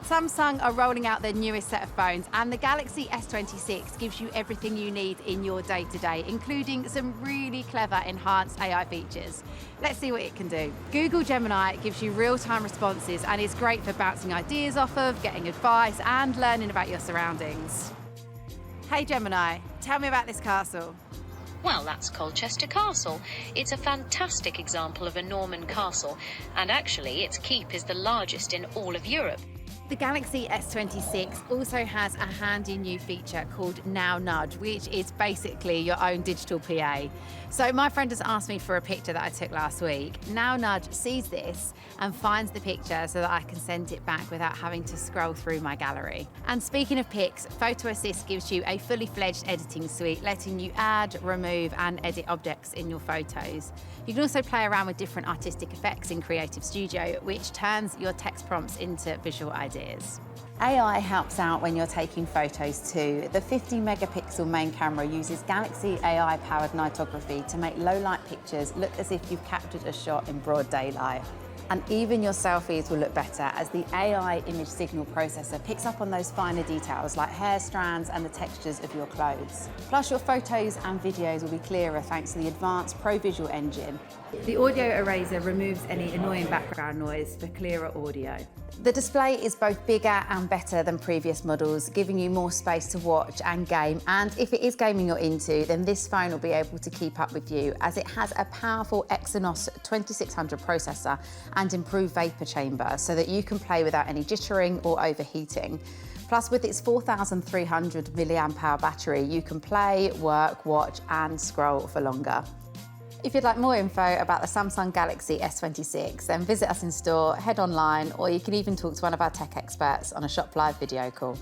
Samsung are rolling out their newest set of phones, and the Galaxy S26 gives you everything you need in your day-to-day, including some really clever enhanced AI features. Let's see what it can do. Google Gemini gives you real-time responses and is great for bouncing ideas off of, getting advice, and learning about your surroundings. Hey Gemini, tell me about this castle. Well, that's Colchester Castle. It's a fantastic example of a Norman castle, and actually its keep is the largest in all of Europe. The Galaxy S26 also has a handy new feature called Now Nudge, which is basically your own digital PA. So my friend has asked me for a picture that I took last week. Now Nudge sees this and finds the picture so that I can send it back without having to scroll through my gallery. And speaking of pics, Photo Assist gives you a fully fledged editing suite, letting you add, remove and edit objects in your photos. You can also play around with different artistic effects in Creative Studio, which turns your text prompts into visual ideas. AI helps out when you're taking photos too. The 50 megapixel main camera uses Galaxy AI powered nightography to make low light pictures look as if you've captured a shot in broad daylight. And even your selfies will look better as the AI image signal processor picks up on those finer details like hair strands and the textures of your clothes. Plus your photos and videos will be clearer thanks to the advanced Pro Visual engine. The audio eraser removes any annoying background noise for clearer audio. The display is both bigger and better than previous models, giving you more space to watch and game. And if it is gaming you're into, then this phone will be able to keep up with you as it has a powerful Exynos 2600 processor and improved vapor chamber so that you can play without any jittering or overheating. Plus, with its 4,300 milliamp hour battery, you can play, work, watch and scroll for longer. If you'd like more info about the Samsung Galaxy S26, then visit us in store, head online, or you can even talk to one of our tech experts on a Shop Live video call.